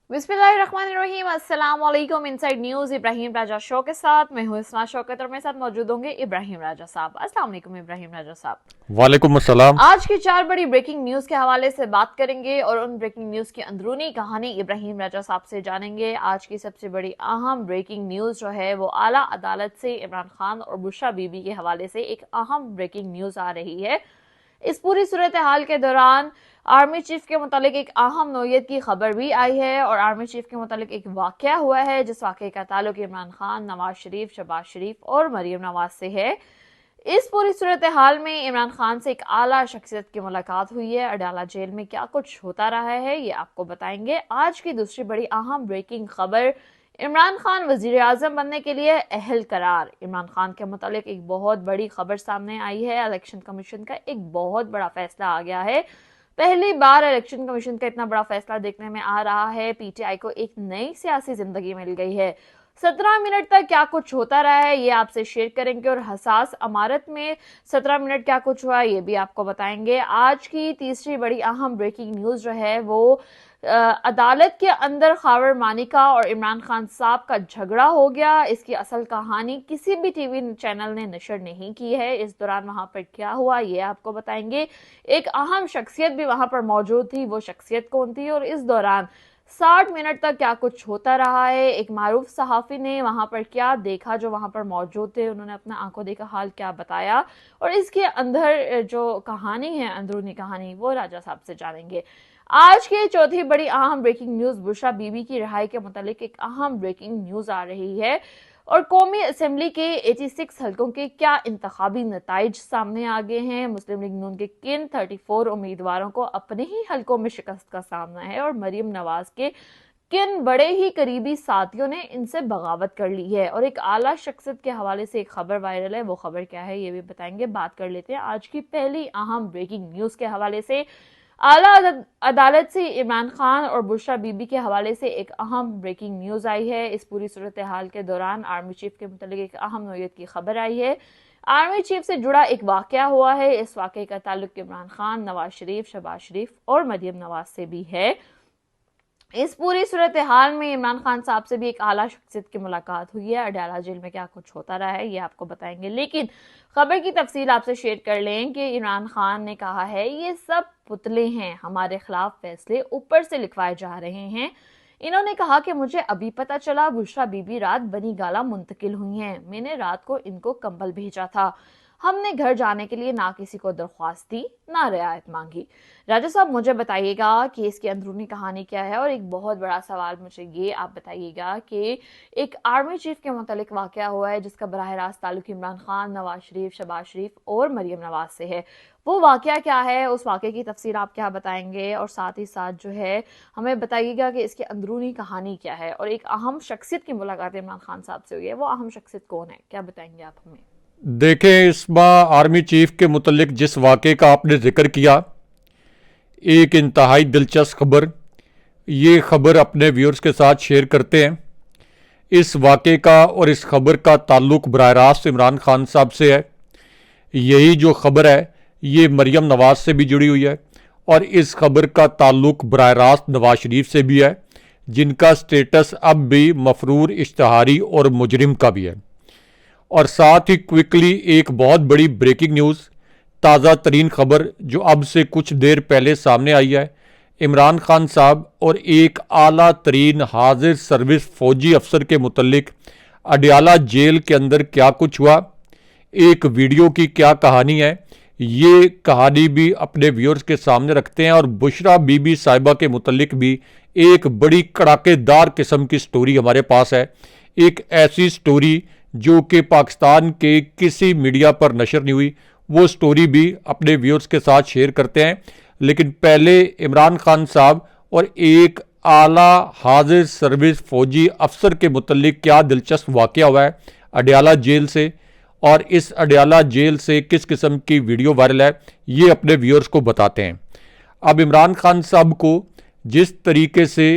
बिस्मिल्लाहिर्रहमानिर्रहीम। अस्सलाम वालेकुम। इनसाइड न्यूज इब्राहिम राजा शो के साथ मैं हूं इस्मा शौकत और मेरे साथ मौजूद होंगे इब्राहिम राजा साहब। अस्सलाम वालेकुम इब्राहिम राजा साहब। वालेकुम अस्सलाम। आज की 4 बड़ी ब्रेकिंग न्यूज के हवाले से बात करेंगे और उन ब्रेकिंग न्यूज की अंदरूनी कहानी इब्राहिम राजा साहब से जानेंगे। आज की सबसे बड़ी अहम ब्रेकिंग न्यूज जो है वो आला अदालत से इमरान खान और बुशरा बीबी के हवाले से एक अहम ब्रेकिंग न्यूज आ रही है। इस पूरी सूरत हाल के दौरान आर्मी चीफ के मुतालिक एक अहम नोयत की खबर भी आई है और आर्मी चीफ के मुतालिक एक वाकया हुआ है जिस वाकये का ताल्लुक इमरान खान, नवाज शरीफ, शहबाज शरीफ और मरियम नवाज से है। इस पूरी सूरत हाल में इमरान खान से एक आला शख्सियत की मुलाकात हुई है। अडाला जेल में क्या कुछ होता रहा है ये आपको बताएंगे। आज की दूसरी बड़ी अहम ब्रेकिंग खबर, इमरान खान वजीर आजम बनने के लिए अहल करार। इमरान खान के मुतालिक एक बहुत बड़ी खबर सामने आई है। इलेक्शन कमीशन का एक बहुत बड़ा फैसला आ गया है। पहली बार इलेक्शन कमीशन का इतना बड़ा फैसला देखने में आ रहा है। पीटीआई को एक नई सियासी जिंदगी मिल गई है। 17 मिनट तक क्या कुछ होता रहा है ये आपसे शेयर करेंगे और हसास अमारत में 17 मिनट क्या कुछ हुआ ये भी आपको बताएंगे। आज की तीसरी बड़ी अहम ब्रेकिंग न्यूज जो है वो अदालत के अंदर खावर मानिका और इमरान खान साहब का झगड़ा हो गया। इसकी असल कहानी किसी भी टीवी चैनल ने नशर नहीं की है। इस दौरान वहां पर क्या हुआ ये आपको बताएंगे। एक अहम शख्सियत भी वहां पर मौजूद थी, वो शख्सियत कौन थी और इस दौरान 60 मिनट तक क्या कुछ होता रहा है। एक मारूफ सहाफी ने वहां पर क्या देखा, जो वहां पर मौजूद थे उन्होंने अपना आंखों देखा हाल क्या बताया और इसके अंदर जो कहानी है, अंदरूनी कहानी, वो राजा साहब से जानेंगे। आज की चौथी बड़ी अहम ब्रेकिंग न्यूज, बुशरा बीबी की रिहाई के मुतालिक एक अहम ब्रेकिंग न्यूज आ रही है और कौमी असेंबली के 86 हलकों के क्या इंतखाबी नताइज सामने आ गए हैं। मुस्लिम लीग नून के किन 34 उम्मीदवारों को अपने ही हलकों में शिकस्त का सामना है और मरियम नवाज के किन बड़े ही करीबी साथियों ने इनसे बगावत कर ली है। और एक आला शख्सियत के हवाले से एक खबर वायरल है, वो खबर क्या है ये भी बताएंगे। बात कर लेते हैं आज की पहली अहम ब्रेकिंग न्यूज के हवाले से। आला अदालत से इमरान खान और बुशरा बीबी के हवाले से एक अहम ब्रेकिंग न्यूज आई है। इस पूरी सूरत हाल के दौरान आर्मी चीफ के मुतालिक एक अहम नोयत की खबर आई है। आर्मी चीफ से जुड़ा एक वाकया हुआ है। इस वाकये का ताल्लुक इमरान खान, नवाज शरीफ, शहबाज शरीफ और मरियम नवाज से भी है। इस पूरी सूरत हाल में इमरान खान साहब से भी एक आला शख्सियत की मुलाकात हुई है। अडाला जेल में क्या कुछ होता रहा है ये आपको बताएंगे, लेकिन खबर की तफसील आपसे शेयर कर लें कि इमरान खान ने कहा है ये सब पुतले हैं, हमारे खिलाफ फैसले ऊपर से लिखवाए जा रहे हैं। इन्होंने कहा कि मुझे अभी पता चला बुशरा बीबी रात बनी गाला मुंतकिल हुई हैं। मैंने रात को इनको कंबल भेजा था। हमने घर जाने के लिए ना किसी को दरख्वास्त दी ना रियायत मांगी। राजा साहब मुझे बताइएगा कि इसकी अंदरूनी कहानी क्या है और एक बहुत बड़ा सवाल मुझे ये आप बताइएगा कि एक आर्मी चीफ के मुतालिक वाकया हुआ है जिसका बराह रास्त ताल्लुक इमरान खान, नवाज शरीफ, शहबाज शरीफ और मरियम नवाज से है। वो वाकया क्या है, उस वाकये की तफसीर आप क्या बताएंगे और साथ ही साथ जो है हमें बताइएगा कि इसकी अंदरूनी कहानी क्या है। और एक अहम शख्सियत की मुलाकात इमरान खान साहब से हुई है, वो अहम शख्सियत कौन है, क्या बताएंगे आप हमें। देखें, इस आर्मी चीफ के मुतल्लिक जिस वाक़े का आपने जिक्र किया, एक इंतहाई दिलचस्प खबर, ये खबर अपने व्यूअर्स के साथ शेयर करते हैं। इस वाक़े का और इस खबर का ताल्लुक़ बराह रास्त इमरान खान साहब से है। यही जो खबर है ये मरियम नवाज से भी जुड़ी हुई है और इस खबर का ताल्लुक़ बराह रास्त नवाज शरीफ से भी है, जिनका स्टेटस अब भी मफरूर, इश्तहारी और मुजरिम का भी है। और साथ ही क्विकली एक बहुत बड़ी ब्रेकिंग न्यूज़, ताज़ा तरीन खबर जो अब से कुछ देर पहले सामने आई है। इमरान खान साहब और एक आला तरीन हाजिर सर्विस फौजी अफसर के मुतल्लिक अडयाला जेल के अंदर क्या कुछ हुआ, एक वीडियो की क्या कहानी है, ये कहानी भी अपने व्यूअर्स के सामने रखते हैं। और बुशरा बीबी साहिबा के मुतल्लिक भी एक बड़ी कड़ाकेदार किस्म की स्टोरी हमारे पास है। एक ऐसी स्टोरी जो कि पाकिस्तान के किसी मीडिया पर नशर नहीं हुई, वो स्टोरी भी अपने व्यूअर्स के साथ शेयर करते हैं। लेकिन पहले इमरान खान साहब और एक आला हाजिर सर्विस फौजी अफसर के मुतल्लिक क्या दिलचस्प वाक़या हुआ है अडयाला जेल से, और इस अडयाला जेल से किस किस्म की वीडियो वायरल है, ये अपने व्यूअर्स को बताते हैं। अब इमरान खान साहब को जिस तरीके से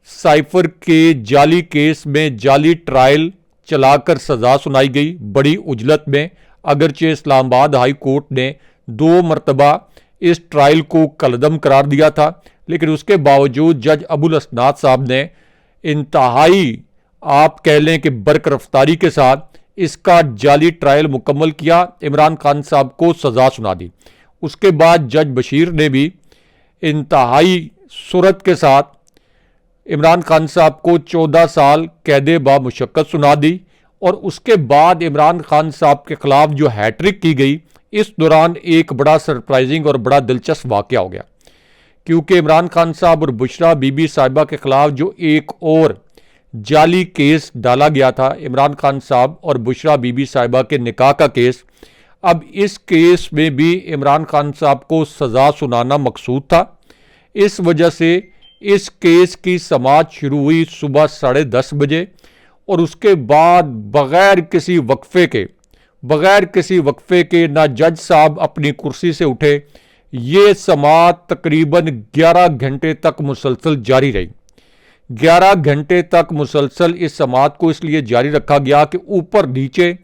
साइफर के जाली केस में जाली ट्रायल चलाकर सजा सुनाई गई बड़ी उजलत में, अगरचे इस्लामाबाद हाई कोर्ट ने 2 मरतबा इस ट्रायल को कलदम करार दिया था, लेकिन उसके बावजूद जज अबुल असनाद साहब ने इंतहाई, आप कह लें कि बरक रफ्तारी के साथ इसका जाली ट्रायल मुकम्मल किया, इमरान खान साहब को सज़ा सुना दी। उसके बाद जज बशीर ने भी इंतहाई सूरत के साथ इमरान खान साहब को 14 साल कैद बा मुशक्कत सुना दी। और उसके बाद इमरान खान साहब के खिलाफ जो हैट्रिक की गई, इस दौरान एक बड़ा सरप्राइजिंग और बड़ा दिलचस्प वाक़या हो गया, क्योंकि इमरान खान साहब और बुशरा बीबी साहिबा के खिलाफ जो एक और जाली केस डाला गया था, इमरान खान साहब और बुशरा बीबी साहिबा के निकाह का केस, अब इस केस में भी इमरान खान साहब को सज़ा सुनाना मकसूद था। इस वजह से इस केस की समाअत शुरू हुई सुबह 10:30 बजे और उसके बाद बग़ैर किसी वक्फे के ना जज साहब अपनी कुर्सी से उठे। ये समाअत तकरीबन 11 घंटे तक मुसलसल जारी रही। 11 घंटे तक मुसलसल इस समाअत को इसलिए जारी रखा गया कि ऊपर नीचे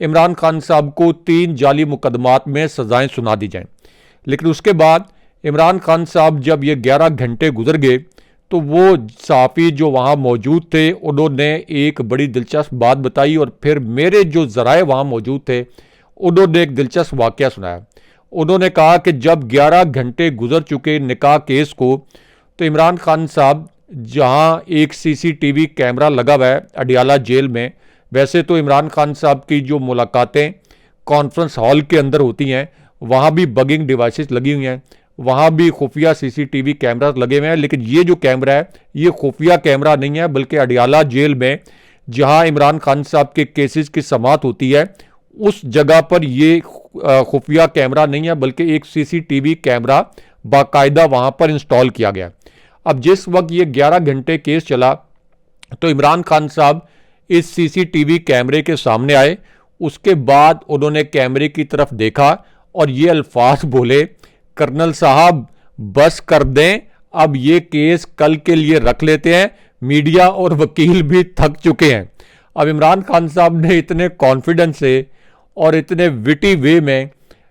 इमरान खान साहब को 3 जाली मुकदमात में सजाएं सुना दी जाएं। लेकिन उसके बाद इमरान खान साहब जब ये 11 घंटे गुजर गए तो वो सहाफ़ी जो वहाँ मौजूद थे उन्होंने एक बड़ी दिलचस्प बात बताई और फिर मेरे जो ज़राए वहाँ मौजूद थे उन्होंने एक दिलचस्प वाक़या सुनाया। उन्होंने कहा कि जब 11 घंटे गुजर चुके निकाह केस को, तो इमरान खान साहब जहाँ एक CCTV कैमरा लगा हुआ है अडियाला जेल में, वैसे तो इमरान खान साहब की जो मुलाकातें कॉन्फ्रेंस हॉल के अंदर होती हैं वहाँ भी बगिंग डिवाइसेस लगी हुई हैं, वहाँ भी खुफिया CCTV कैमरा लगे हुए हैं, लेकिन ये जो कैमरा है ये खुफिया कैमरा नहीं है, बल्कि अडियाला जेल में जहाँ इमरान खान साहब के केसेस की समाअत होती है उस जगह पर ये खुफिया कैमरा नहीं है, बल्कि एक CCTV कैमरा बाकायदा वहाँ पर इंस्टॉल किया गया। अब जिस वक्त ये 11 घंटे केस चला तो इमरान खान साहब इस CCTV कैमरे के सामने आए। उसके बाद उन्होंने कैमरे की तरफ देखा और ये अल्फाज बोले, कर्नल साहब बस कर दें, अब ये केस कल के लिए रख लेते हैं, मीडिया और वकील भी थक चुके हैं। अब इमरान खान साहब ने इतने कॉन्फिडेंस से और इतने विटी वे में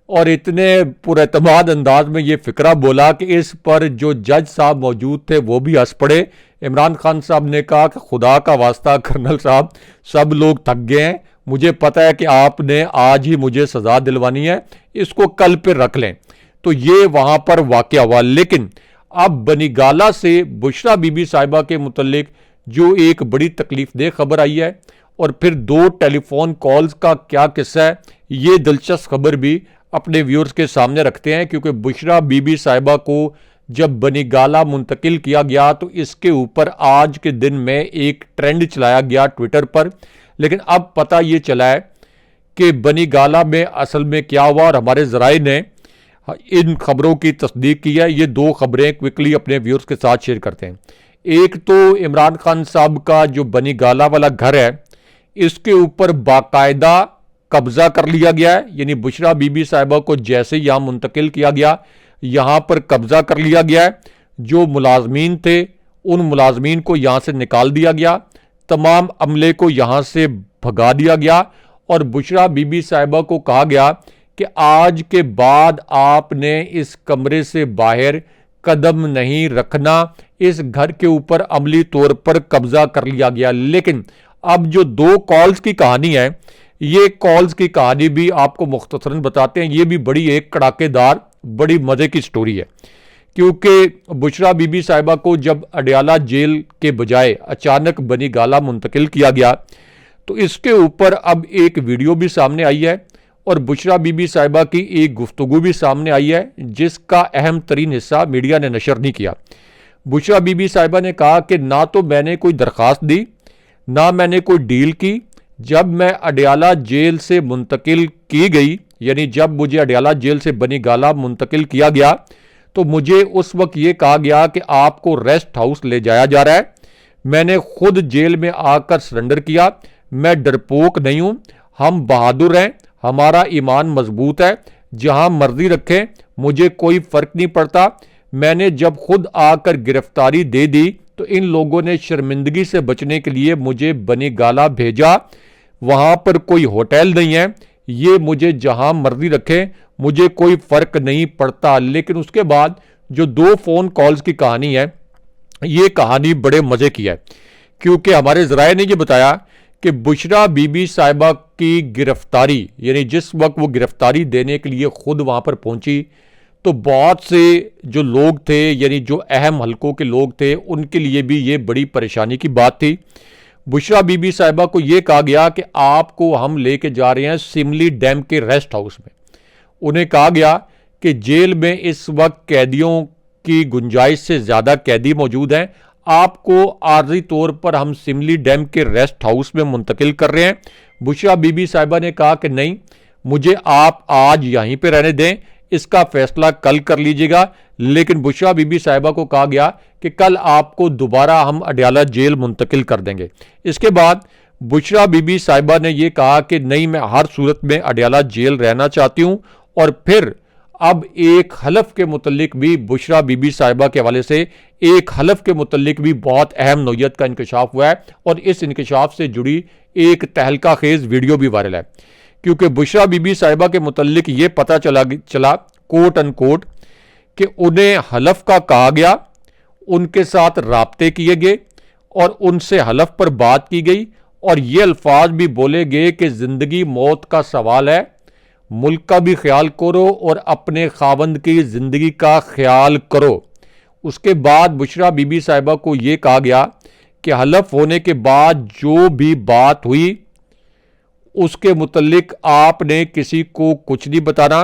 और इतने पुरएतमाद अंदाज में ये फिक्रा बोला कि इस पर जो जज साहब मौजूद थे वो भी हंस पड़े। इमरान खान साहब ने कहा कि खुदा का वास्ता कर्नल साहब, सब लोग थक गए हैं, मुझे पता है कि आपने आज ही मुझे सज़ा दिलवानी है, इसको कल पे रख लें। तो ये वहाँ पर वाक़या हुआ। लेकिन अब बनीगाला से बुशरा बीबी साहिबा के मुतल्लिक जो एक बड़ी तकलीफदेह खबर आई है और फिर 2 टेलीफोन कॉल्स का क्या किस्सा है, ये दिलचस्प खबर भी अपने व्यूअर्स के सामने रखते हैं, क्योंकि बुशरा बीबी साहिबा को जब बनीगाला मुंतकिल किया गया तो इसके ऊपर आज के दिन में एक ट्रेंड चलाया गया ट्विटर पर। लेकिन अब पता ये चला है कि बनीगाला में असल में क्या हुआ और हमारे ज़राए ने इन खबरों की तस्दीक की है। ये 2 खबरें क्विकली अपने व्यूअर्स के साथ शेयर करते हैं। एक तो इमरान खान साहब का जो बनीगाला वाला घर है इसके ऊपर बाकायदा कब्जा कर लिया गया है, यानी बुशरा बीबी साहिबा को जैसे यहाँ मुंतकिल किया गया यहाँ पर कब्जा कर लिया गया है। जो मुलाजमीन थे उन मुलाजमीन को यहाँ से निकाल दिया गया, तमाम अमले को यहाँ से भगा दिया गया और बुशरा बीबी साहिबा को कहा गया कि आज के बाद आपने इस कमरे से बाहर कदम नहीं रखना। इस घर के ऊपर अमली तौर पर कब्जा कर लिया गया। लेकिन अब जो 2 कॉल्स की कहानी है, ये कॉल्स की कहानी भी आपको मुख्तसरन बताते हैं। ये भी बड़ी एक कड़ाकेदार बड़ी मज़े की स्टोरी है, क्योंकि बुशरा बीबी साहिबा को जब अडियाला जेल के बजाय अचानक बनीगाला मुंतकिल किया गया तो इसके ऊपर अब एक वीडियो भी सामने आई है और बुशरा बीबी साहिबा की एक गुफ्तगू भी सामने आई है, जिसका अहम तरीन हिस्सा मीडिया ने नशर नहीं किया। बुशरा बीबी साहिबा ने कहा कि ना तो मैंने कोई दरख्वास्त दी, ना मैंने कोई डील की। जब मैं अडियाला जेल से मुंतकिल की गई, यानी जब मुझे अडियाला जेल से बनीगाला मुंतकिल किया गया, तो मुझे उस वक्त ये कहा गया कि आपको रेस्ट हाउस ले जाया जा रहा है। मैंने खुद जेल में आकर सरेंडर किया। मैं डरपोक नहीं हूँ, हम बहादुर हैं, हमारा ईमान मजबूत है, जहाँ मर्जी रखें, मुझे कोई फ़र्क नहीं पड़ता। मैंने जब खुद आकर गिरफ्तारी दे दी तो इन लोगों ने शर्मिंदगी से बचने के लिए मुझे बनीगाला भेजा। वहाँ पर कोई होटल नहीं है, ये मुझे जहाँ मर्जी रखें, मुझे कोई फ़र्क नहीं पड़ता। लेकिन उसके बाद जो 2 फ़ोन कॉल्स की कहानी है, ये कहानी बड़े मज़े की है, क्योंकि हमारे ज़राए ने ये बताया कि बुशरा बीबी साहिबा की गिरफ्तारी, यानी जिस वक्त वो गिरफ्तारी देने के लिए खुद वहाँ पर पहुँची, तो बहुत से जो लोग थे, यानी जो अहम हलकों के लोग थे, उनके लिए भी ये बड़ी परेशानी की बात थी। बुशरा बीबी साहिबा को ये कहा गया कि आपको हम लेके जा रहे हैं सिमली डैम के रेस्ट हाउस में। उन्हें कहा गया कि जेल में इस वक्त कैदियों की गुंजाइश से ज़्यादा कैदी मौजूद हैं, आपको आर्जी तौर पर हम सिमली डैम के रेस्ट हाउस में मुंतकिल कर रहे हैं। बुशरा बीबी साहिबा ने कहा कि नहीं, मुझे आप आज यहीं पे रहने दें, इसका फैसला कल कर लीजिएगा। लेकिन बुशरा बीबी साहिबा को कहा गया कि कल आपको दोबारा हम अडयाला जेल मुंतकिल कर देंगे। इसके बाद बुशरा बीबी साहिबा ने यह कहा कि नहीं, मैं हर सूरत में अडयाला जेल रहना चाहती हूं। और फिर अब एक हलफ के मुतल्लिक भी बुशरा बीबी साहिबा के हवाले से एक हलफ के मुतल्लिक भी बहुत अहम नौयत का इंकशाफ हुआ है, और इस इंकशाफ से जुड़ी एक तहलका खेज वीडियो भी वायरल है। क्योंकि बुशरा बीबी साहिबा के मुतल्लिक ये पता चला कोट अनकोट कि उन्हें हलफ का कहा गया, उनके साथ राब्ते किए गए और उनसे हलफ पर बात की गई, और ये अल्फाज भी बोले गए कि जिंदगी मौत का सवाल है, मुल्क का भी ख्याल करो और अपने खावंद की जिंदगी का ख्याल करो। उसके बाद बुशरा बीबी साहिबा को यह कहा गया कि हलफ होने के बाद जो भी बात हुई उसके मुतल्लिक आपने किसी को कुछ नहीं बताना।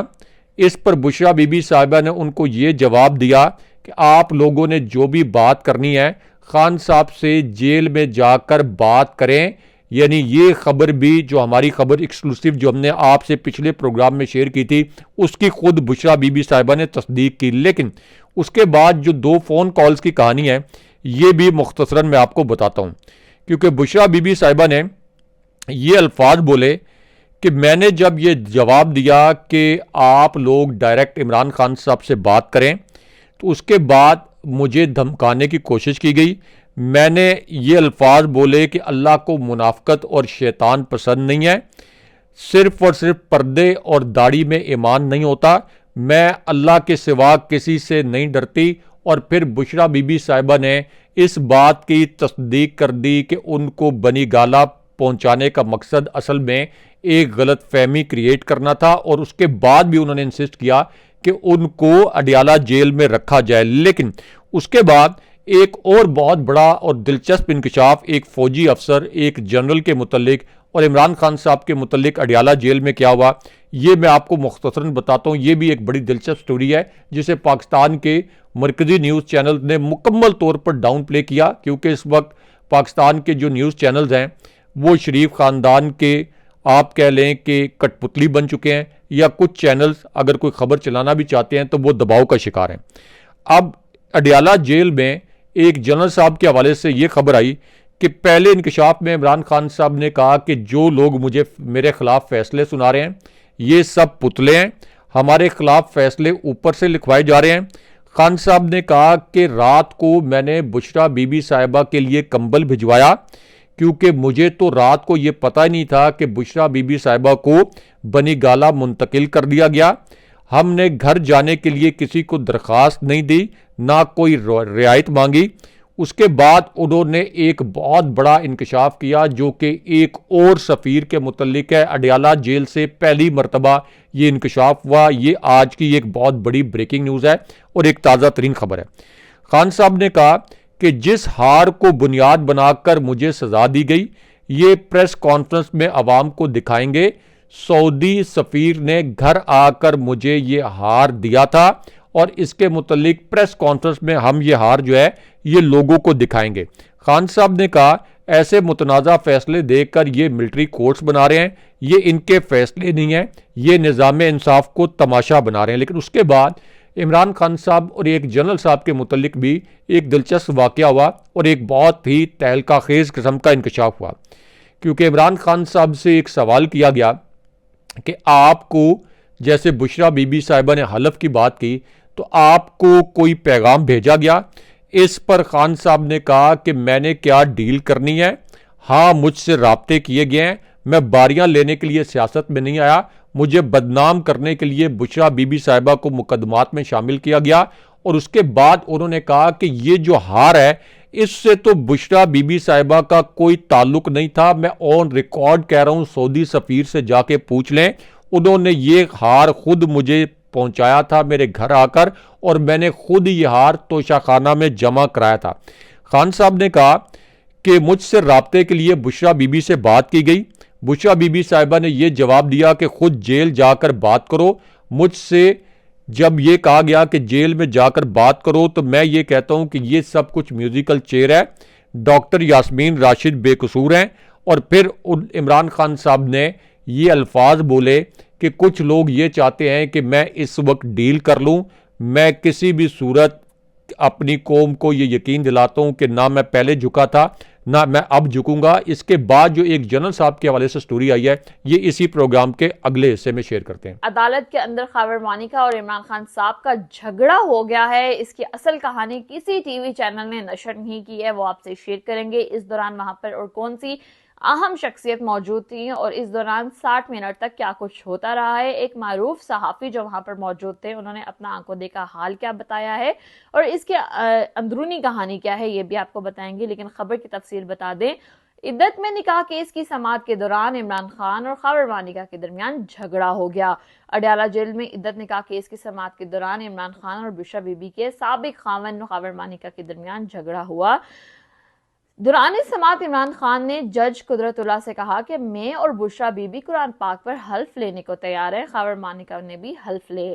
इस पर बुशरा बीबी साहिबा ने उनको ये जवाब दिया कि आप लोगों ने जो भी बात करनी है खान साहब से जेल में जाकर बात करें। यानी ये खबर भी, जो हमारी खबर एक्सक्लूसिव जो हमने आपसे पिछले प्रोग्राम में शेयर की थी, उसकी खुद बुशरा बीबी साहिबा ने तस्दीक की। लेकिन उसके बाद जो 2 फ़ोन कॉल्स की कहानी है, ये भी मुख्तसरन मैं आपको बताता हूँ। क्योंकि बुशरा बीबी साहिबा ने ये अल्फाज बोले कि मैंने जब ये जवाब दिया कि आप लोग डायरेक्ट इमरान खान साहब से बात करें, तो उसके बाद मुझे धमकाने की कोशिश की गई। मैंने ये अल्फाज बोले कि अल्लाह को मुनाफकत और शैतान पसंद नहीं है, सिर्फ और सिर्फ पर्दे और दाढ़ी में ईमान नहीं होता, मैं अल्लाह के सिवा किसी से नहीं डरती। और फिर बुशरा बीबी साहिबा ने इस बात की तस्दीक कर दी कि उनको बनी गाला पहुंचाने का मकसद असल में एक गलत फहमी क्रिएट करना था, और उसके बाद भी उन्होंने इंसिस्ट किया कि उनको अडयाला जेल में रखा जाए। लेकिन उसके बाद एक और बहुत बड़ा और दिलचस्प इंकशाफ एक फौजी अफसर, एक जनरल के मुतल्लिक और इमरान खान साहब के मुतल्लिक अडयाला जेल में क्या हुआ, ये मैं आपको मुख्तसरन बताता हूँ। ये भी एक बड़ी दिलचस्प स्टोरी है जिसे पाकिस्तान के मरकजी न्यूज़ चैनल ने मुकम्मल तौर पर डाउन प्ले किया, क्योंकि इस वक्त पाकिस्तान के जो न्यूज़ चैनल्स हैं वो शरीफ ख़ानदान के, आप कह लें कि कठपुतली बन चुके हैं, या कुछ चैनल्स अगर कोई खबर चलाना भी चाहते हैं तो वो दबाव का शिकार हैं। अब अडयाला जेल में एक जनरल साहब के हवाले से ये खबर आई कि पहले इंकशाफ में इमरान खान साहब ने कहा कि जो लोग मेरे खिलाफ फैसले सुना रहे हैं ये सब पुतले हैं, हमारे खिलाफ फैसले ऊपर से लिखवाए जा रहे हैं। खान साहब ने कहा कि रात को मैंने बुशरा बीबी साहिबा के लिए कंबल भिजवाया, क्योंकि मुझे तो रात को ये पता ही नहीं था कि बुशरा बीबी साहिबा को बनी गाला मुंतकिल कर दिया गया। हमने घर जाने के लिए किसी को दरख्वास्त नहीं दी, ना कोई रियायत मांगी। उसके बाद उन्होंने एक बहुत बड़ा इंकशाफ किया जो कि एक और सफ़ीर के मुतल्लिक है। अडयाला जेल से पहली मरतबा ये इंकशाफ हुआ। ये आज की एक बहुत बड़ी ब्रेकिंग न्यूज़ है और एक ताज़ा तरीन खबर है। खान साहब ने कहा कि जिस हार को बुनियाद बनाकर मुझे सजा दी गई, ये प्रेस कॉन्फ्रेंस में अवाम को दिखाएंगे। सऊदी सफ़ीर ने घर आकर मुझे ये हार दिया था और इसके मुतल्लिक प्रेस कॉन्फ्रेंस में हम ये हार जो है ये लोगों को दिखाएंगे। खान साहब ने कहा ऐसे मुतनाज़ा फैसले देकर ये मिलिट्री कोर्ट्स बना रहे हैं, ये इनके फैसले नहीं हैं, ये निज़ाम इंसाफ को तमाशा बना रहे हैं। लेकिन उसके बाद इमरान खान साहब और एक जनरल साहब के मुतल्लिक भी एक दिलचस्प वाक़या हुआ और एक बहुत ही तहलका खेज़ किस्म का इंकशाफ हुआ, क्योंकि इमरान खान साहब से एक सवाल किया गया कि आपको, जैसे बुशरा बीबी साहिबा ने हलफ की बात की, तो आपको कोई पैगाम भेजा गया? इस पर खान साहब ने कहा कि मैंने क्या डील करनी है, हाँ मुझसे राब्ते किए गए हैं, मैं बारियां लेने के लिए सियासत में नहीं आया, मुझे बदनाम करने के लिए बुशरा बीबी साहिबा को मुकदमात में शामिल किया गया और उसके बाद उन्होंने कहा कि ये जो हार है इससे तो बुशरा बीबी साहिबा का कोई ताल्लुक नहीं था। मैं ऑन रिकॉर्ड कह रहा हूं, सऊदी सफीर से जाके पूछ लें, उन्होंने ये हार खुद मुझे पहुंचाया था मेरे घर आकर, और मैंने खुद ये हार तोशाखाना में जमा कराया था। खान साहब ने कहा कि मुझसे राब्ते के लिए बुशरा बीबी से बात की गई। बुशरा बीबी साहिबा ने यह जवाब दिया कि खुद जेल जाकर बात करो। मुझसे जब ये कहा गया कि जेल में जाकर बात करो तो मैं ये कहता हूं कि ये सब कुछ म्यूजिकल चेयर है, डॉक्टर यास्मीन राशिद बेकसूर हैं। और फिर इमरान खान साहब ने ये अल्फाज बोले कि कुछ लोग ये चाहते हैं कि मैं इस वक्त डील कर लूं। मैं किसी भी सूरत अपनी कौम को ये यकीन दिलाता हूं कि ना मैं पहले झुका था ना मैं अब झुकूंगा। इसके बाद जो एक जनरल साहब के हवाले से स्टोरी आई है, ये इसी प्रोग्राम के अगले हिस्से में शेयर करते हैं। अदालत के अंदर खैबर मानिका और इमरान खान साहब का झगड़ा हो गया है। इसकी असल कहानी किसी टीवी चैनल ने नशर नहीं की है, वो आपसे शेयर करेंगे। इस दौरान वहां पर और कौन सी अहम शख्सियत मौजूद थी और इस दौरान 60 मिनट तक क्या कुछ होता रहा है। एक मारूफ सहाफ़ी जो वहां पर मौजूद थे, उन्होंने अपना आंखों देखा हाल क्या बताया है और इसके अंदरूनी कहानी क्या है, ये भी आपको बताएंगे। लेकिन खबर की तफसील बता दें, इद्दत में निकाह केस की समाअत के दौरान इमरान खान और खैबर मानिका के दरमियान झगड़ा हो गया। अडयाला जेल में इद्दत निकाह केस की समाअत के दौरान इमरान खान और बुशरा बीबी के साबिक खावन और खैबर मानिका के दरमियान झगड़ा हुआ। दौरान समाअत इमरान खान ने जज कुदरतुल्लाह से कहा कि मैं और बुशरा बीबी कुरान पाक पर हल्फ लेने को तैयार है। खैबर मानिका ने भी हल्फ ले।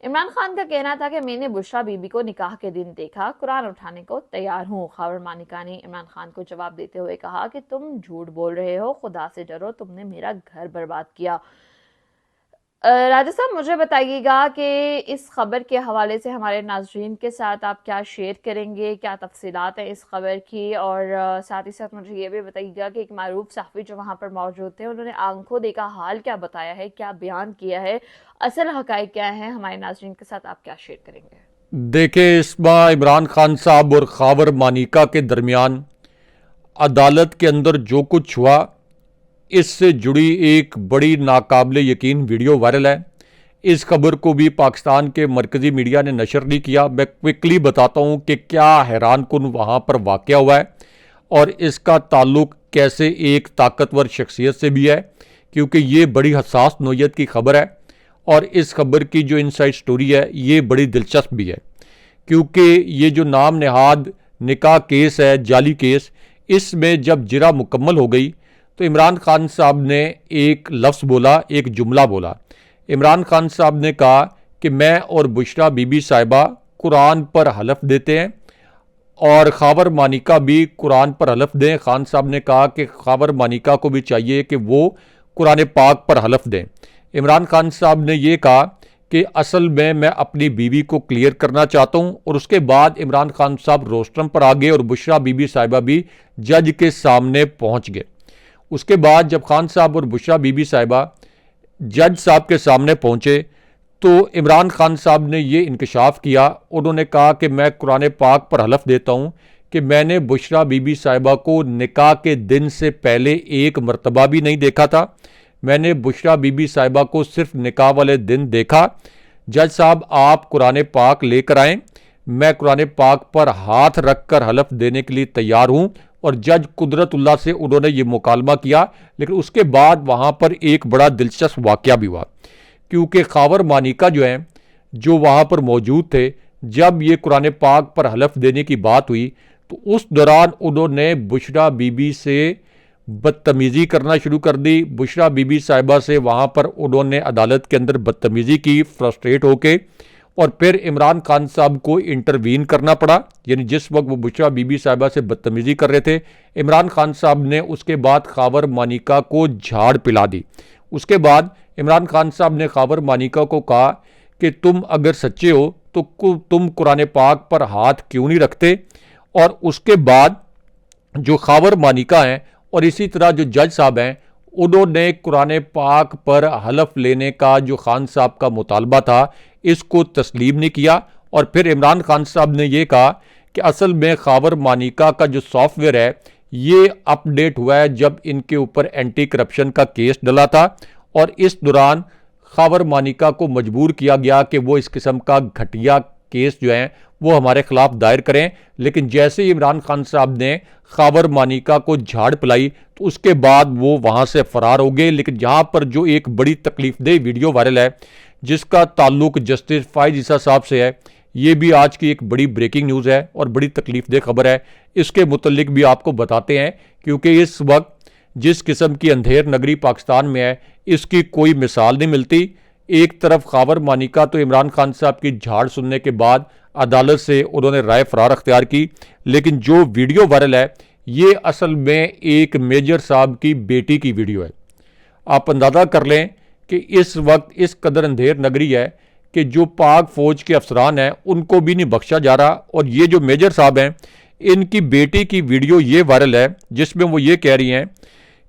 इमरान खान का कहना था कि मैंने बुशरा बीबी को निकाह के दिन देखा, कुरान उठाने को तैयार हूँ। खैबर मानिका ने इमरान खान को जवाब देते हुए कहा कि तुम झूठ बोल रहे हो, खुदा से डरो, तुमने मेरा घर बर्बाद किया। राजा साहब, मुझे बताइएगा कि इस खबर के हवाले से हमारे नाज़रीन के साथ आप क्या शेयर करेंगे, क्या तफसीलात हैं इस खबर की, और साथ ही साथ मुझे ये भी बताइएगा कि एक मारूफ सहाफ़ी जो वहाँ पर मौजूद थे, उन्होंने आंखों देखा हाल क्या बताया है, क्या बयान किया है, असल हक़ाइक़ क्या है, हमारे नाज़रीन के साथ आप क्या शेयर करेंगे। देखिए, इस बार इमरान खान साहब और खैबर मानिका के दरमियान अदालत के अंदर जो कुछ हुआ, इससे जुड़ी एक बड़ी नाकाबिले यकीन वीडियो वायरल है। इस खबर को भी पाकिस्तान के मरकज़ी मीडिया ने नशर नहीं किया। मैं क्विकली बताता हूँ कि क्या हैरान कुन वहाँ पर वाक़या हुआ है और इसका ताल्लुक़ कैसे एक ताकतवर शख्सियत से भी है, क्योंकि ये बड़ी हसास नौइयत की खबर है। और इस खबर की जो इनसाइड स्टोरी है ये बड़ी दिलचस्प भी है, क्योंकि ये जो नाम नहाद निकाह केस है, जाली केस, इसमें जब जिरा मुकम्मल हो गई तो इमरान खान साहब ने एक लफ्ज़ बोला, एक जुमला बोला। इमरान खान साहब ने कहा कि मैं और बुशरा बीबी साहिबा कुरान पर हलफ देते हैं और खैबर मानिका भी कुरान पर हलफ दें। खान साहब ने कहा कि खैबर मानिका को भी चाहिए कि वो कुरान पाक पर हलफ दें। इमरान खान साहब ने ये कहा कि असल में मैं अपनी बीवी को क्लियर करना चाहता हूँ। और उसके बाद इमरान खान साहब रोस्ट्रम पर आ गए और बुशरा बीबी साहिबा भी जज के सामने पहुँच गए। उसके बाद जब खान साहब और बुशरा बीबी साहिबा जज साहब के सामने पहुंचे तो इमरान खान साहब ने ये इंकशाफ किया। उन्होंने कहा कि मैं कुरान पाक पर हलफ देता हूं कि मैंने बुशरा बीबी साहिबा को निकाह के दिन से पहले एक मरतबा भी नहीं देखा था। मैंने बुशरा बीबी साहिबा को सिर्फ निकाह वाले दिन देखा। जज साहब, आप कुरान पाक लेकर आएँ, मैं कुरान पाक पर हाथ रख कर हलफ देने के लिए तैयार हूँ। और जज कुदरतुल्लाह से उन्होंने ये मुकालमा किया। लेकिन उसके बाद वहाँ पर एक बड़ा दिलचस्प वाक़या भी हुआ, क्योंकि खैबर मानिका जो हैं, जो वहाँ पर मौजूद थे, जब ये कुरान पाक पर हलफ देने की बात हुई तो उस दौरान उन्होंने बुशरा बीबी से बदतमीज़ी करना शुरू कर दी। बुशरा बीबी साहिबा से वहाँ पर उन्होंने अदालत के अंदर बदतमीज़ी की, फ्रस्ट्रेट होके, और फिर इमरान खान साहब को इंटरवीन करना पड़ा। यानी जिस वक्त वो बुशरा बीबी साहिबा से बदतमीज़ी कर रहे थे, इमरान खान साहब ने उसके बाद खैबर मानिका को झाड़ पिला दी। उसके बाद इमरान खान साहब ने खैबर मानिका को कहा कि तुम अगर सच्चे हो तो तुम कुरान पाक पर हाथ क्यों नहीं रखते। और उसके बाद जो खैबर मानिका हैं और इसी तरह जो जज साहब हैं, उन्होंने कुरान पाक पर हलफ लेने का जो खान साहब का मुतालबा था इसको तस्लीम नहीं किया। और फिर इमरान खान साहब ने यह कहा कि असल में खैबर मानिका का जो सॉफ्टवेयर है ये अपडेट हुआ है जब इनके ऊपर एंटी करप्शन का केस डला था। और इस दौरान खैबर मानिका को मजबूर किया गया कि वो इस किस्म का घटिया केस जो हैं वो हमारे खिलाफ दायर करें। लेकिन जैसे ही इमरान खान साहब ने खबर मानिका को झाड़ पिलाई तो उसके बाद वो वहाँ से फरार हो गए। लेकिन यहाँ पर जो एक बड़ी तकलीफदेह वीडियो वायरल है जिसका ताल्लुक जस्टिस फाइज ईसा साहब से है, ये भी आज की एक बड़ी ब्रेकिंग न्यूज़ है और बड़ी तकलीफदेह खबर है। इसके मुतल्लिक भी आपको बताते हैं, क्योंकि इस वक्त जिस किस्म की अंधेर नगरी पाकिस्तान में है इसकी कोई मिसाल नहीं मिलती। एक तरफ खबर मानिका तो इमरान खान साहब की झाड़ सुनने के बाद अदालत से उन्होंने राय फरार अख्तियार की, लेकिन जो वीडियो वायरल है ये असल में एक मेजर साहब की बेटी की वीडियो है। आप अंदाज़ा कर लें कि इस वक्त इस कदर अंधेर नगरी है कि जो पाक फौज के अफसरान हैं उनको भी नहीं बख्शा जा रहा। और ये जो मेजर साहब हैं इनकी बेटी की वीडियो ये वायरल है जिसमें वो ये कह रही हैं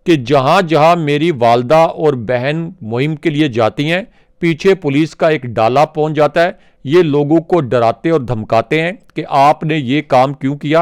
कि जहाँ जहाँ मेरी वालदा और बहन मुहिम के लिए जाती हैं पीछे पुलिस का एक डाला पहुंच जाता है। ये लोगों को डराते और धमकाते हैं कि आपने ये काम क्यों किया,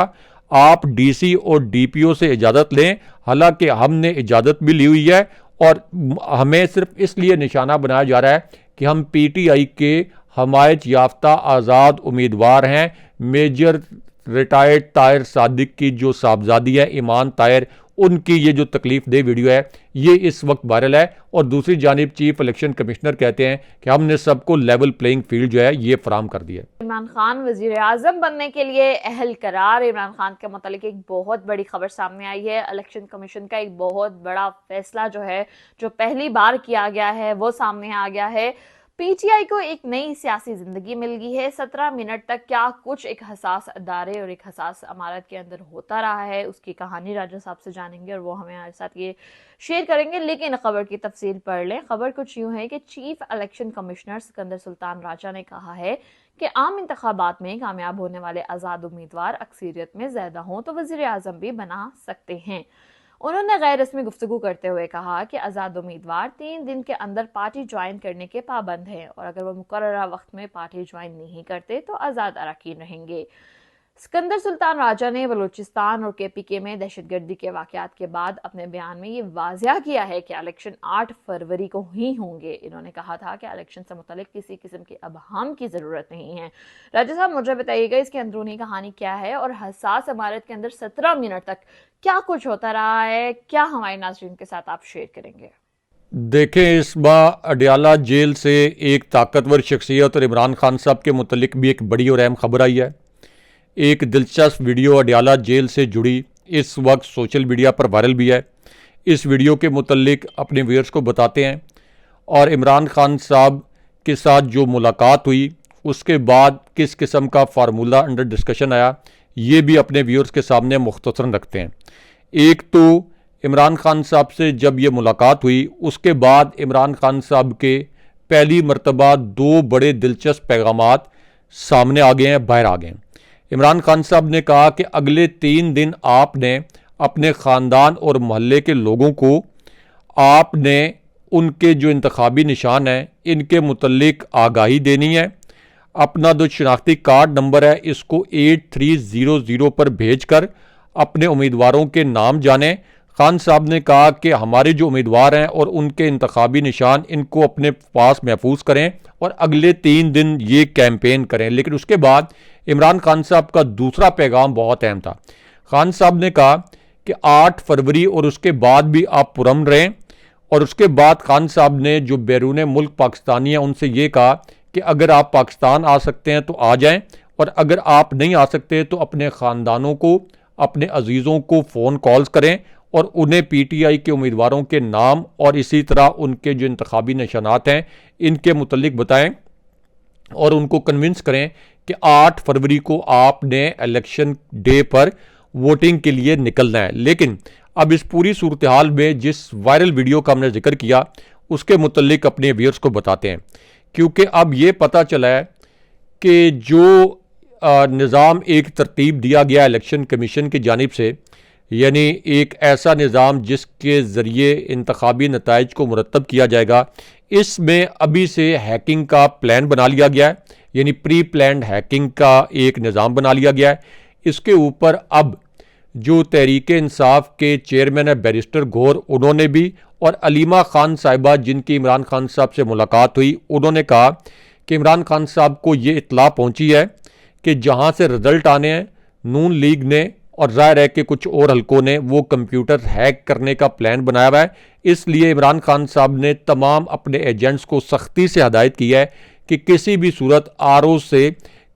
आप डीसी और डीपीओ से इजाज़त लें। हालांकि हमने इजाज़त भी ली हुई है और हमें सिर्फ इसलिए निशाना बनाया जा रहा है कि हम पीटीआई के हमायत याफ्ता आज़ाद उम्मीदवार हैं। मेजर रिटायर्ड ताहिर सादिक की जो साहबजादी है ईमान ताहिर, उनकी ये जो तकलीफदेह वीडियो है ये इस वक्त वायरल है। और दूसरी जानिब चीफ इलेक्शन कमिश्नर कहते हैं कि हमने सबको लेवल प्लेइंग फील्ड जो है ये फराम कर दिया। इमरान खान वजीर आजम बनने के लिए अहल करार। इमरान खान के मुतालिक एक बहुत बड़ी खबर सामने आई है। इलेक्शन कमीशन का एक बहुत बड़ा फैसला जो है जो पहली बार किया गया है वो सामने आ गया है। पीटीआई को एक नई सियासी जिंदगी मिल गई है। 17 मिनट तक क्या कुछ एक हसास अदारे और एक हसास अमारत के अंदर होता रहा है उसकी कहानी राजा साहब से जानेंगे और वो हमें हमारे साथ ये शेयर करेंगे। लेकिन खबर की तफसील पढ़ लें। खबर कुछ यूं है कि chief election commissioner Sikandar Sultan Raja ने कहा है कि आम इंतखाबात में कामयाब होने वाले आज़ाद उम्मीदवार अक्सरियत में ज्यादा हों तो वजीर आजम भी बना सकते हैं। उन्होंने गैर रस्मी गुफ्तगू करते हुए कहा कि आज़ाद उम्मीदवार 3 दिन के अंदर पार्टी ज्वाइन करने के पाबंद हैं और अगर वो मुकर्ररा वक्त में पार्टी ज्वाइन नहीं करते तो आज़ाद अरकान रहेंगे। सिकंदर सुल्तान राजा ने बलूचिस्तान और केपीके में दहशतगर्दी के वाकयात के बाद अपने बयान में ये वाज़िया किया है कि इलेक्शन 8 फरवरी को ही होंगे। इन्होंने कहा था कि इलेक्शन से मुतालिक किसी किस्म के अबहम की ज़रूरत नहीं है। राजा साहब मुझे बताइएगा इसकी अंदरूनी कहानी क्या है और हसास इमारत के अंदर 17 मिनट तक क्या कुछ होता रहा है, क्या हमारे नाज़रीन के साथ आप शेयर करेंगे? देखें, इस बार अडयाला जेल से एक ताकतवर शख्सियत और इमरान खान साहब के मुतल्लिक भी एक बड़ी और अहम खबर आई है। एक दिलचस्प वीडियो अडयाला जेल से जुड़ी इस वक्त सोशल मीडिया पर वायरल भी है। इस वीडियो के मुतल्लिक अपने व्यूअर्स को बताते हैं और इमरान खान साहब के साथ जो मुलाकात हुई उसके बाद किस किस्म का फार्मूला अंडर डिस्कशन आया ये भी अपने व्यूअर्स के सामने मुख्तसरन रखते हैं। एक तो इमरान खान साहब से जब ये मुलाकात हुई उसके बाद इमरान खान साहब के पहली मरतबा 2 बड़े दिलचस्प पैगामात सामने आ गए हैं, बाहर आ गए हैं। इमरान खान साहब ने कहा कि अगले 3 दिन आपने अपने ख़ानदान और मोहल्ले के लोगों को आपने उनके जो इंतखाबी निशान हैं इनके मुतल्लिक आगाही देनी है। अपना जो शनाख्ती कार्ड नंबर है इसको 8300 पर भेजकर अपने उम्मीदवारों के नाम जानें। खान साहब ने कहा कि हमारे जो उम्मीदवार हैं और उनके इंतखाबी निशान इनको अपने पास महफूज करें और अगले 3 दिन ये कैंपेन करें। लेकिन उसके बाद इमरान खान साहब का दूसरा पैगाम बहुत अहम था। खान साहब ने कहा कि 8 फरवरी और उसके बाद भी आप पुरअमन रहें। और उसके बाद खान साहब ने जो बैरून मुल्क पाकिस्तानी हैं उनसे ये कहा कि अगर आप पाकिस्तान आ सकते हैं तो आ जाएं और अगर आप नहीं आ सकते तो अपने ख़ानदानों को, अपने अजीज़ों को फ़ोन कॉल्स करें और उन्हें पीटीआई के उम्मीदवारों के नाम और इसी तरह उनके जो इंतखाबी निशानात हैं इनके मुतल्लिक बताएं और उनको कन्विंस करें कि 8 फरवरी को आपने इलेक्शन डे पर वोटिंग के लिए निकलना है। लेकिन अब इस पूरी सूरत हाल में जिस वायरल वीडियो का हमने जिक्र किया उसके मुतल्लिक अपने व्यूअर्स को बताते हैं, क्योंकि अब ये पता चला है कि जो निज़ाम एक तरतीब दिया गया इलेक्शन कमीशन की जानिब से, यानी एक ऐसा निज़ाम जिसके ज़रिए इंतखाबी नताइज को मुरतब किया जाएगा, इसमें अभी से हैकिंग का प्लान बना लिया गया है, यानी प्री प्लान्ड हैकिंग का एक निज़ाम बना लिया गया है। इसके ऊपर अब जो तहरीक इंसाफ के चेयरमैन है बैरिस्टर गौर, उन्होंने भी और अलीमा खान साहिबा जिनकी इमरान खान साहब से मुलाकात हुई, उन्होंने कहा कि इमरान खान साहब को ये इत्तला पहुंची है कि जहां से रिजल्ट आने हैं, नून लीग ने और जाहिर है कि कुछ और हलकों ने वो कंप्यूटर हैक करने का प्लान बनाया हुआ है। इसलिए इमरान खान साहब ने तमाम अपने एजेंट्स को सख्ती से हदायत की है कि किसी भी सूरत आरओ से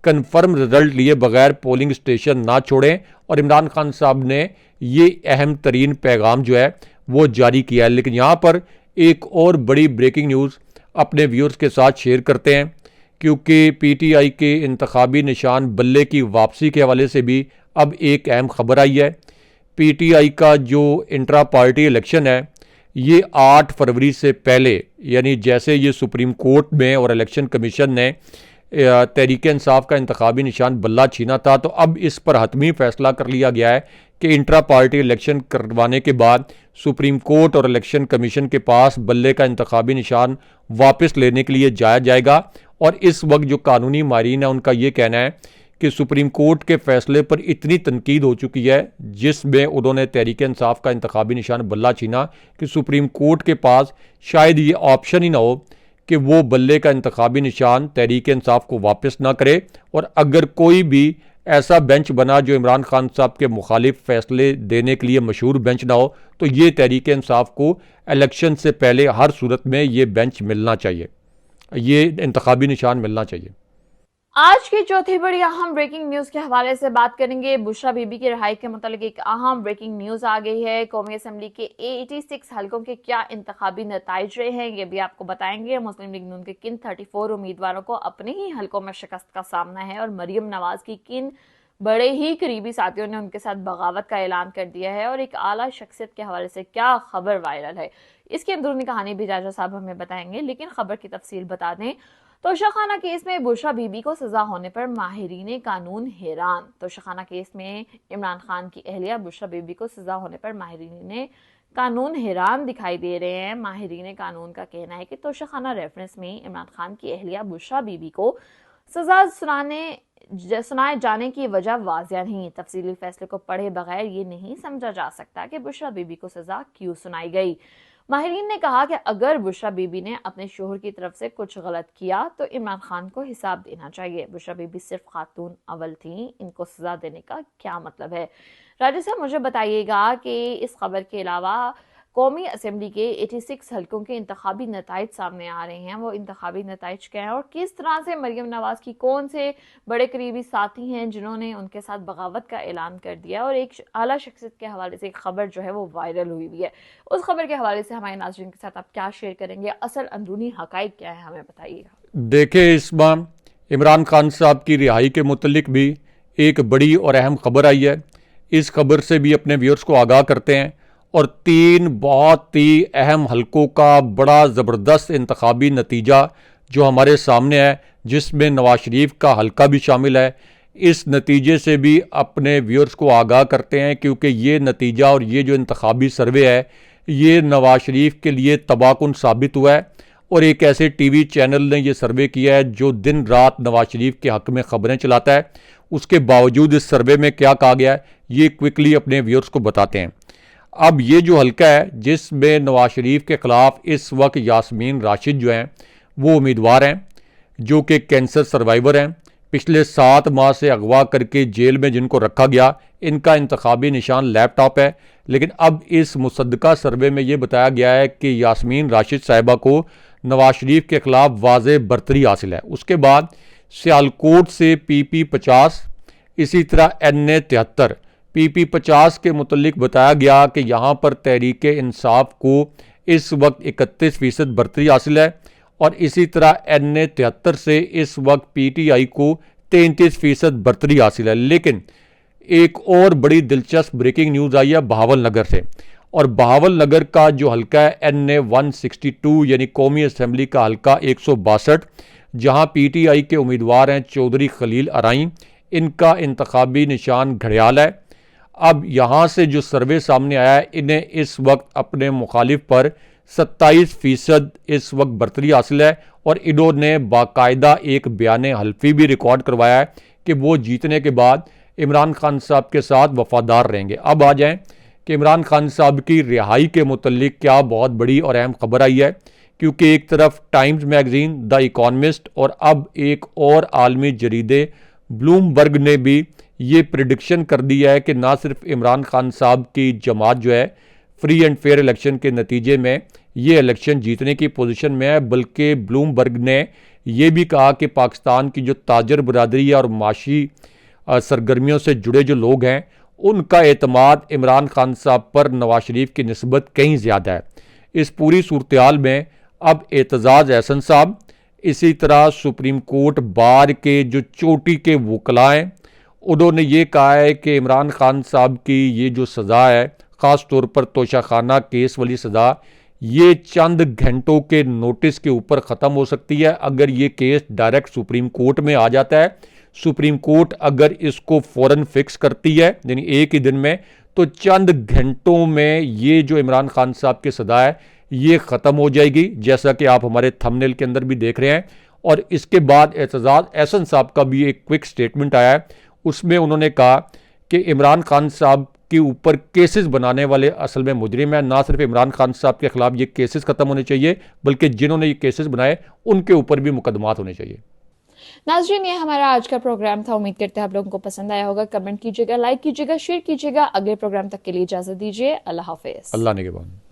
कन्फर्म रिजल्ट लिए बगैर पोलिंग स्टेशन ना छोड़ें। और इमरान खान साहब ने ये अहम तरीन पैगाम जो है वो जारी किया है। लेकिन यहाँ पर एक और बड़ी ब्रेकिंग न्यूज़ अपने व्यूअर्स के साथ शेयर करते हैं, क्योंकि पीटीआई के इंतखाबी निशान बल्ले की वापसी के हवाले से भी अब एक अहम खबर आई है। पीटीआई का जो इंट्रा पार्टी इलेक्शन है ये 8 फरवरी से पहले, यानी जैसे ये सुप्रीम कोर्ट में और इलेक्शन कमीशन ने तहरीक इंसाफ का इंतखाबी निशान बल्ला छीना था, तो अब इस पर हतमी फैसला कर लिया गया है कि इंट्रा पार्टी इलेक्शन करवाने के बाद सुप्रीम कोर्ट और इलेक्शन कमीशन के पास बल्ले का इंतखाबी निशान वापस लेने के लिए जाया जाएगा। और इस वक्त जो कानूनी माहिरीन है उनका ये कहना है कि सुप्रीम कोर्ट के फैसले पर इतनी तनकीद हो चुकी है जिसमें उन्होंने तहरीक इंसाफ का इंतखाबी निशान बल्ला छीना कि सुप्रीम कोर्ट के पास शायद ये ऑप्शन ही ना हो कि वो बल्ले का इंतखाबी निशान तहरीक इंसाफ को वापस ना करे। और अगर कोई भी ऐसा बेंच बना जो इमरान खान साहब के मुखालिफ फैसले देने के लिए मशहूर बेंच ना हो, तो ये तहरीक इंसाफ को इलेक्शन से पहले हर सूरत में ये बेंच मिलना चाहिए, ये इंतखाबी निशान मिलना चाहिए। आज की चौथी बड़ी अहम ब्रेकिंग न्यूज के हवाले से बात करेंगे। बुशरा बीबी की रिहाई के मुतालिक एक अहम ब्रेकिंग न्यूज आ गई है। कौमी असम्बली के 86 हलकों के क्या इंतखाबी नताइज रहे हैं ये भी आपको बताएंगे। मुस्लिम लीग नून के किन 34 उम्मीदवारों को अपने ही हलकों में शिकस्त का सामना है और मरियम नवाज की किन बड़े ही करीबी साथियों ने उनके साथ बगावत का ऐलान कर दिया है और एक आला शख्सियत के हवाले से क्या खबर वायरल है, इसकी अंदरूनी कहानी भी राजा साहब हमें बताएंगे। लेकिन खबर की तफसील बता दें तो तोशाखाना केस में बुशरा बीबी को सजा होने पर माहिरीन कानून हैरान। तोशाखाना केस में इमरान खान की अहलिया बुशरा बीबी को सजा होने पर माहिरीन कानून हैरान दिखाई दे रहे हैं। माहिरीन कानून का कहना है कि तोशाखाना रेफरेंस में इमरान खान की अहलिया बुशरा बीबी को सजा सुनाए जाने की वजह वाजिया नहीं। तफसीली फैसले को पढ़े बगैर ये नहीं समझा जा सकता कि बुशरा बीबी को सजा क्यों सुनाई गई। माहिरीन ने कहा कि अगर बुशरा बीबी ने अपने शोहर की तरफ से कुछ गलत किया तो इमरान खान को हिसाब देना चाहिए। बुशरा बीबी सिर्फ खातून अव्वल थी, इनको सजा देने का क्या मतलब है? राजा साहब मुझे बताइएगा कि इस खबर के अलावा कौमी असम्बली के 86 हलकों के इंतखाबी नताइज सामने आ रहे हैं, वो इंतखाबी नताइज क्या हैं और किस तरह से मरियम नवाज की कौन से बड़े करीबी साथी हैं जिन्होंने उनके साथ बगावत का ऐलान कर दिया और एक आला शख्सियत के हवाले से एक खबर जो है वो वायरल हुई हुई है। उस खबर के हवाले से हमारे नाज़रीन के साथ आप क्या शेयर करेंगे, असल अंदरूनी हकाइक क्या है, हमें बताइएगा। देखिए, इस बार इमरान खान साहब की रिहाई के मुतल्लिक भी एक बड़ी और अहम खबर आई है। इस खबर से भी अपने व्यूअर्स को आगाह करते हैं और 3 बहुत ही अहम हलकों का बड़ा ज़बरदस्त इंतखाबी नतीजा जो हमारे सामने है, जिसमें नवाज शरीफ का हलका भी शामिल है, इस नतीजे से भी अपने व्यूअर्स को आगाह करते हैं, क्योंकि ये नतीजा और ये जो इंतखाबी सर्वे है ये नवाज शरीफ के लिए तबाहकुन साबित हुआ है। और एक ऐसे टीवी चैनल ने ये सर्वे किया है जो दिन रात नवाज शरीफ के हक़ में ख़बरें चलाता है। उसके बावजूद इस सर्वे में क्या कहा गया है ये क्विकली अपने व्यूअर्स को बताते हैं। अब ये जो हलका है जिसमें नवाज शरीफ के ख़िलाफ़ इस वक्त यास्मीन राशिद जो हैं वो उम्मीदवार हैं, जो कि कैंसर सर्वाइवर हैं, पिछले 7 माह से अगवा करके जेल में जिनको रखा गया, इनका इंतखाबी निशान लैपटॉप है। लेकिन अब इस मुसद्दका सर्वे में ये बताया गया है कि यास्मीन राशिद साहिबा को नवाज शरीफ के ख़िलाफ़ वाज़े बरतरी हासिल है। उसके बाद सियालकोट से PP 50, इसी तरह NA 73, PP 50 के मुतल्लिक बताया गया कि यहाँ पर तहरीक इंसाफ को इस वक्त 31% बरतरी हासिल है और इसी तरह NA 73 से इस वक्त PTI को 33% बरतरी हासिल है। लेकिन एक और बड़ी दिलचस्प ब्रेकिंग न्यूज़ आई है बहावल नगर से, और बहावल नगर का जो हलका है NA 162 यानी कौमी असम्बली का हलका 162, जहाँ PTI के उम्मीदवार हैं चौधरी खलील अराई, इनका इंतखाबी निशान घड़ियाल है। अब यहाँ से जो सर्वे सामने आया है, इन्हें इस वक्त अपने मुखालिफ पर 27% इस वक्त बरतरी हासिल है और इन्होंने बाकायदा एक बयान हल्फी भी रिकॉर्ड करवाया है कि वो जीतने के बाद इमरान खान साहब के साथ वफादार रहेंगे। अब आ जाएं कि इमरान खान साहब की रिहाई के मुतल्लिक क्या बहुत बड़ी और अहम खबर आई है क्योंकि एक तरफ टाइम्स मैगजीन, द इकोनॉमिस्ट और अब एक और आलमी जरीदे ब्लूमबर्ग ने भी ये प्रिडिक्शन कर दिया है कि ना सिर्फ इमरान खान साहब की जमात जो है फ्री एंड फेयर इलेक्शन के नतीजे में ये इलेक्शन जीतने की पोजीशन में है, बल्कि ब्लूमबर्ग ने ये भी कहा कि पाकिस्तान की जो ताजर बरादरी है और माशी सरगर्मियों से जुड़े जो लोग हैं उनका एतमाद इमरान खान साहब पर नवाज शरीफ की निस्बत कहीं ज़्यादा है। इस पूरी सूरत में अब एतजाज़ एहसन साहब, इसी तरह सुप्रीम कोर्ट बार के जो चोटी के वकला हैं, उन्होंने ये कहा है कि इमरान खान साहब की ये जो सज़ा है, ख़ास तौर पर तोशाखाना केस वाली सज़ा, ये चंद घंटों के नोटिस के ऊपर ख़त्म हो सकती है अगर ये केस डायरेक्ट सुप्रीम कोर्ट में आ जाता है। सुप्रीम कोर्ट अगर इसको फ़ौरन फिक्स करती है यानी एक ही दिन में, तो चंद घंटों में ये जो इमरान खान साहब की सज़ा है ये ख़त्म हो जाएगी, जैसा कि आप हमारे थंबनेल के अंदर भी देख रहे हैं। और इसके बाद एतजाज़ एहसन साहब का भी एक क्विक स्टेटमेंट आया है, उसमें उन्होंने कहा कि इमरान खान साहब के ऊपर केसेस बनाने वाले असल में मुजरिम है, ना सिर्फ इमरान खान साहब के खिलाफ ये केसेस खत्म होने चाहिए बल्कि जिन्होंने ये केसेस बनाए उनके ऊपर भी मुकदमात होने चाहिए। नाज़रीन, ये हमारा आज का प्रोग्राम था। उम्मीद करते हैं आप लोगों को पसंद आया होगा। कमेंट कीजिएगा, लाइक कीजिएगा, शेयर कीजिएगा। अगले प्रोग्राम तक के लिए इजाजत दीजिए। अल्लाह हाफिज। अल्लाह ने के बाद।